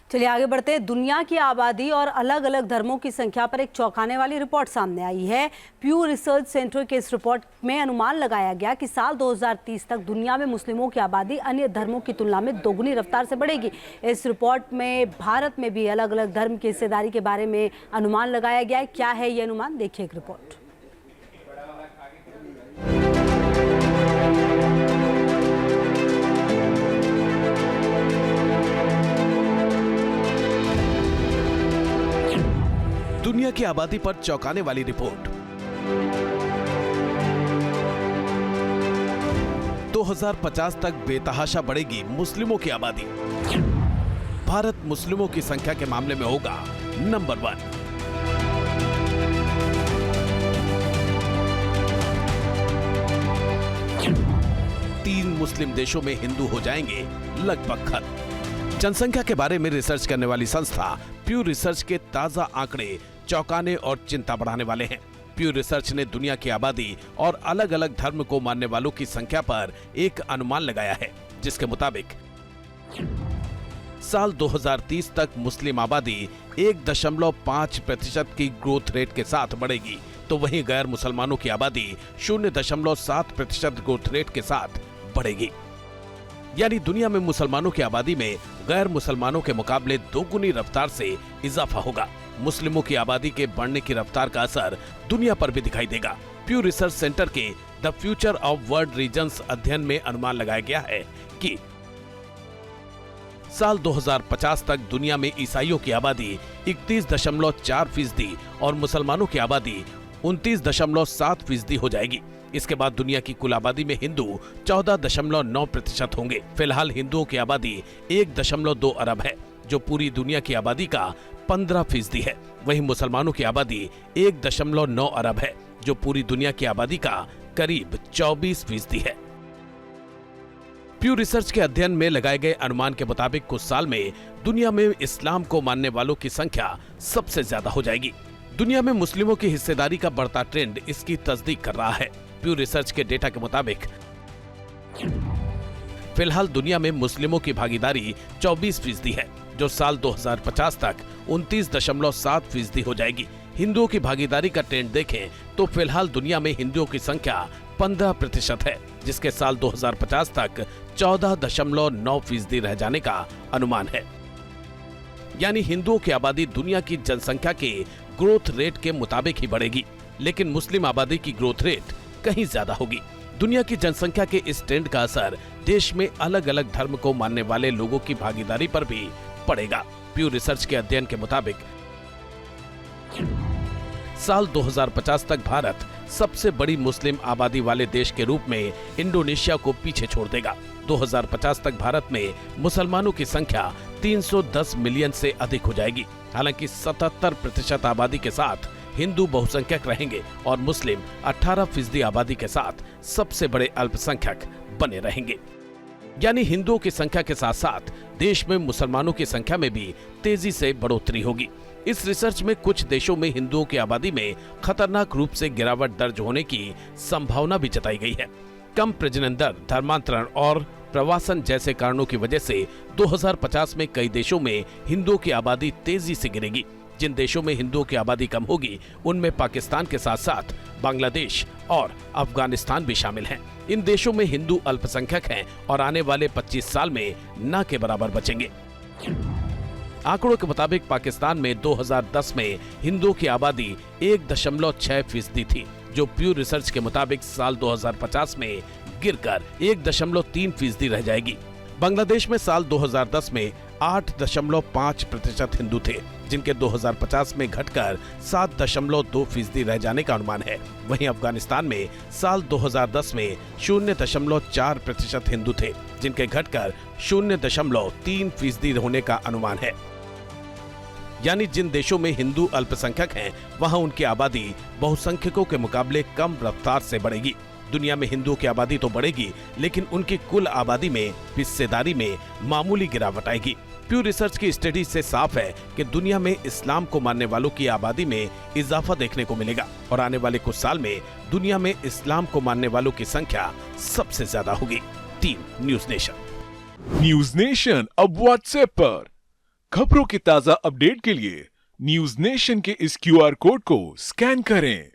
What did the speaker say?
चलिए आगे बढ़ते हैं। दुनिया की आबादी और अलग अलग धर्मों की संख्या पर एक चौंकाने वाली रिपोर्ट सामने आई है। प्यू रिसर्च सेंटर के इस रिपोर्ट में अनुमान लगाया गया कि साल 2030 तक दुनिया में मुस्लिमों की आबादी अन्य धर्मों की तुलना में दोगुनी रफ्तार से बढ़ेगी। इस रिपोर्ट में भारत में भी अलग अलग धर्म की हिस्सेदारी के बारे में अनुमान लगाया गया है। क्या है ये अनुमान, देखिए एक रिपोर्ट। दुनिया की आबादी पर चौंकाने वाली रिपोर्ट। 2050 तक बेतहाशा बढ़ेगी मुस्लिमों की आबादी। भारत मुस्लिमों की संख्या के मामले में होगा नंबर 1। तीन मुस्लिम देशों में हिंदू हो जाएंगे लगभग खत्म। जनसंख्या के बारे में रिसर्च करने वाली संस्था प्यू रिसर्च के ताजा आंकड़े चौंकाने और चिंता बढ़ाने वाले हैं। प्यू रिसर्च ने दुनिया की आबादी और अलग अलग धर्म को मानने वालों की संख्या पर एक अनुमान लगाया है, जिसके मुताबिक साल 2030 तक मुस्लिम आबादी 1.5% की ग्रोथ रेट के साथ बढ़ेगी, तो वहीं गैर मुसलमानों की आबादी 0.7% ग्रोथ रेट के साथ बढ़ेगी। यानी दुनिया में मुसलमानों की आबादी में गैर मुसलमानों के मुकाबले दोगुनी रफ्तार से इजाफा होगा। मुस्लिमों की आबादी के बढ़ने की रफ्तार का असर दुनिया पर भी दिखाई देगा। प्यू रिसर्च सेंटर के the future of world religions अध्ययन में अनुमान लगाया गया है कि साल 2050 तक दुनिया में ईसाइयों की आबादी 31.4% और मुसलमानों की आबादी 29.7% हो जाएगी। इसके बाद दुनिया की कुल आबादी में हिंदू 14.9% होंगे। फिलहाल हिंदुओं की आबादी 1.2 अरब है, जो पूरी दुनिया की आबादी का 15% है। वहीं मुसलमानों की आबादी 1.9 अरब है, जो पूरी दुनिया की आबादी का करीब 24% है। प्यू रिसर्च के अध्ययन में लगाए गए अनुमान के मुताबिक कुछ साल में दुनिया में इस्लाम को मानने वालों की संख्या सबसे ज्यादा हो जाएगी। दुनिया में मुस्लिमों की हिस्सेदारी का बढ़ता ट्रेंड इसकी तस्दीक कर रहा है। प्यू रिसर्च के डेटा के मुताबिक फिलहाल दुनिया में मुस्लिमों की भागीदारी 24% है, जो साल 2050 तक 29.7% हो जाएगी। हिंदुओं की भागीदारी का ट्रेंड देखें तो फिलहाल दुनिया में हिंदुओं की संख्या 15% है, जिसके साल 2050 तक 14.9% रह जाने का अनुमान है। यानी हिंदुओं की आबादी दुनिया की जनसंख्या के ग्रोथ रेट के मुताबिक ही बढ़ेगी, लेकिन मुस्लिम आबादी की ग्रोथ रेट कहीं ज्यादा होगी। दुनिया की जनसंख्या के इस ट्रेंड का असर देश में अलग अलग धर्म को मानने वाले लोगों की भागीदारी पर भी पड़ेगा। प्यू रिसर्च के अध्ययन के मुताबिक साल 2050 तक भारत सबसे बड़ी मुस्लिम आबादी वाले देश के रूप में इंडोनेशिया को पीछे छोड़ देगा। 2050 तक भारत में मुसलमानों की संख्या 310 मिलियन से अधिक हो जाएगी। हालांकि 77% आबादी के साथ हिंदू बहुसंख्यक रहेंगे और मुस्लिम 18% आबादी के साथ सबसे बड़े अल्पसंख्यक बने रहेंगे। यानी हिंदुओं की संख्या के साथ साथ देश में मुसलमानों की संख्या में भी तेजी से बढ़ोतरी होगी। इस रिसर्च में कुछ देशों में हिंदुओं की आबादी में खतरनाक रूप से गिरावट दर्ज होने की संभावना भी जताई गई है। कम प्रजनन दर, धर्मांतरण और प्रवासन जैसे कारणों की वजह से 2050 में कई देशों में हिंदुओं की आबादी तेजी से गिरेगी। जिन देशों में हिंदुओं की आबादी कम होगी उनमें पाकिस्तान के साथ साथ बांग्लादेश और अफगानिस्तान भी शामिल हैं। इन देशों में हिंदू अल्पसंख्यक हैं और आने वाले 25 साल में न के बराबर बचेंगे। आंकड़ों के मुताबिक पाकिस्तान में 2010 में हिंदुओं की आबादी 1.6% थी, जो प्यू रिसर्च के मुताबिक साल 2050 में गिरकर 1.3% रह जाएगी। बांग्लादेश में साल 2010 में 8.5% हिंदू थे, जिनके 2050 में घटकर 7.2% रह जाने का अनुमान है। वहीं अफगानिस्तान में साल 2010 में 0.4% हिंदू थे, जिनके घटकर 0.3% होने का अनुमान है। यानी जिन देशों में हिंदू अल्पसंख्यक हैं, वहां उनकी आबादी बहुसंख्यकों के मुकाबले कम रफ्तार से बढ़ेगी। दुनिया में हिंदुओं की आबादी तो बढ़ेगी, लेकिन उनकी कुल आबादी में हिस्सेदारी में मामूली गिरावट आएगी। प्यू रिसर्च की स्टडी से साफ है कि दुनिया में इस्लाम को मानने वालों की आबादी में इजाफा देखने को मिलेगा और आने वाले कुछ साल में दुनिया में इस्लाम को मानने वालों की संख्या सबसे ज्यादा होगी। Team news nation. News nation अब व्हाट्सएप पर खबरों के ताजा अपडेट के लिए न्यूज नेशन के इस QR कोड को स्कैन करें